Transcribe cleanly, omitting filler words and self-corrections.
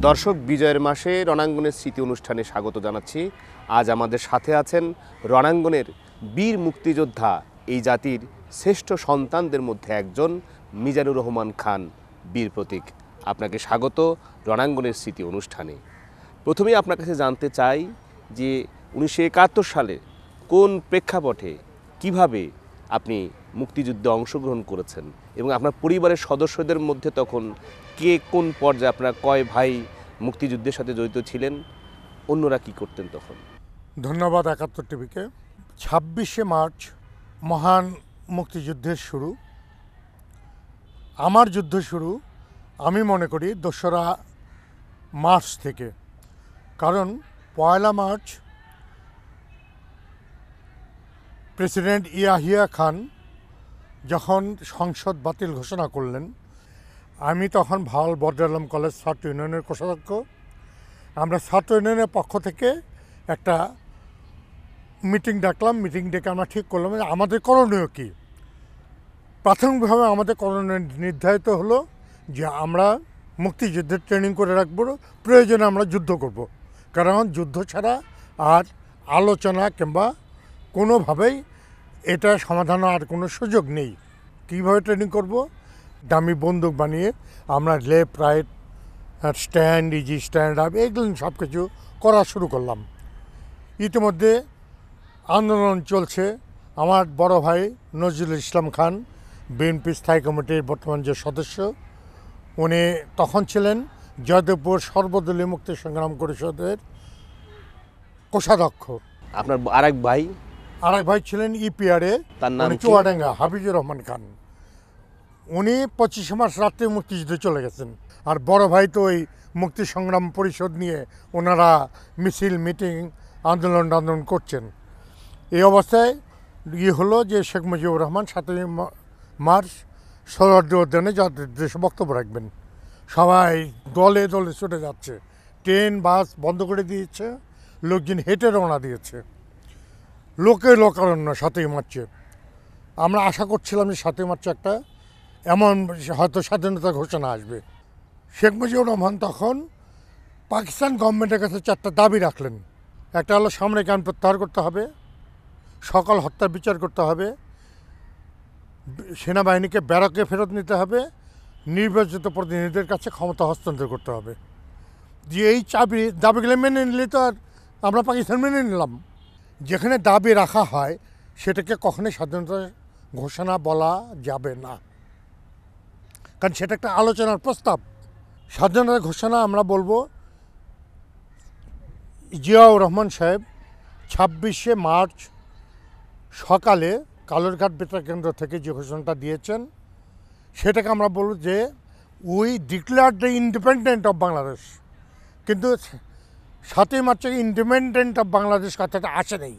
দর্শক, বিজয়ের মাসে রণাঙ্গনের স্মৃতি অনুষ্ঠানে স্বাগত জানাচ্ছি। আজ আমাদের সাথে আছেন রণাঙ্গনের বীর মুক্তিযোদ্ধা, এই জাতির শ্রেষ্ঠ সন্তানদের মধ্যে একজন মিজানুর রহমান খান, বীর প্রতীক। আপনাকে স্বাগত রণাঙ্গনের স্মৃতি অনুষ্ঠানে। প্রথমেই আপনার কাছে জানতে চাই যে 1971 সালে কোন প্রেক্ষাপটে কিভাবে আপনি মুক্তিযুদ্ধে অংশগ্রহণ করেছেন এবং আপনার পরিবারের সদস্যদের মধ্যে তখন কে কোন পর্যায়ে, আপনারা কয় ভাই মুক্তিযুদ্ধের সাথে জড়িত ছিলেন, অন্যরা কি করতেন তখন? ধন্যবাদ 71 টিভিকে। 26শে মার্চ মহান মুক্তিযুদ্ধের শুরু। আমার যুদ্ধ শুরু আমি মনে করি 2রা মার্চ থেকে, কারণ 1লা মার্চ প্রেসিডেন্ট ইয়াহিয়া খান যখন সংসদ বাতিল ঘোষণা করলেন, আমি তখন ভাওয়াল বদর আলম কলেজ ছাত্র ইউনিয়নের কোষাধ্যক্ষ। আমরা ছাত্র ইউনিয়নের পক্ষ থেকে একটা মিটিং ডাকলাম। মিটিং ডেকে আমরা ঠিক করলাম যে আমাদের করণীয় কী। প্রাথমিকভাবে আমাদের করণীয় নির্ধারিত হলো যে আমরা মুক্তিযুদ্ধের ট্রেনিং করে রাখবো, প্রয়োজনে আমরা যুদ্ধ করব। কারণ যুদ্ধ ছাড়া আর আলোচনা কিংবা কোনোভাবেই এটা সমাধান আর কোনো সুযোগ নেই। কীভাবে ট্রেনিং করব? দামি বন্দুক বানিয়ে আমরা left right stand, easy stand up, এগুলো সব কিছু করা শুরু করলাম। ইতিমধ্যে আন্দোলন চলছে। আমার বড় ভাই নজরুল ইসলাম খান, বিএনপি স্থায়ী কমিটির বর্তমান যে সদস্য, উনি তখন ছিলেন জয়দেবপুর সর্বদলীয় মুক্তি সংগ্রাম পরিষদের কোষাধ্যক্ষ। আপনার আরেক ভাই ছিলেন ইপিআরে, তার নাম চুয়াডাঙ্গা, হাফিজুর রহমান খান। উনি 25শে মার্চ রাত্রে মুক্তিযুদ্ধে চলে গেছেন। আর বড় ভাই তো ওই মুক্তি সংগ্রাম পরিষদ নিয়ে ওনারা মিছিল, মিটিং, আন্দোলন করছেন। এই অবস্থায় হলো যে শেখ মুজিবুর রহমান 7ই মার্চ সোহরাওয়ার্দী উদ্যানে জাতির উদ্দেশ্যে বক্তব্য রাখবেন। সবাই দলে দলে ছুটে যাচ্ছে, ট্রেন বাস বন্ধ করে দিয়েছে, লোকজন হেঁটে রওনা দিয়েছে, লোকারণ্য 7ই মার্চে। আমরা আশা করছিলাম যে 7ই মার্চে একটা এমন হয়তো স্বাধীনতা ঘোষণা আসবে। শেখ মুজিবুর রহমান তখন পাকিস্তান গভর্নমেন্টের কাছে 4টা দাবি রাখলেন। একটা হলো সামরিক আইন প্রত্যাহার করতে হবে, সকল হত্যার বিচার করতে হবে, সেনাবাহিনীকে ব্যারাকে ফেরত নিতে হবে, নির্বাচিত প্রতিনিধিদের কাছে ক্ষমতা হস্তান্তর করতে হবে। যে এই দাবিগুলো মেনে নিলে তো আর আমরা পাকিস্তান মেনে নিলাম। যেখানে দাবি রাখা হয় সেটাকে কখনোই স্বাধীনতা ঘোষণা বলা যাবে না, কারণ সেটা একটা আলোচনার প্রস্তাব। স্বাধীনতা ঘোষণা আমরা বলবো জিয়াউর রহমান সাহেব 26শে মার্চ সকালে কালুরঘাট বেতার কেন্দ্র থেকে যে ঘোষণাটা দিয়েছেন, সেটাকে আমরা বলব যে we declare the independent of Bangladesh. কিন্তু 7ই মার্চে ইন্ডিপেন্ডেন্ট অফ বাংলাদেশ কথাটা আসে নেই।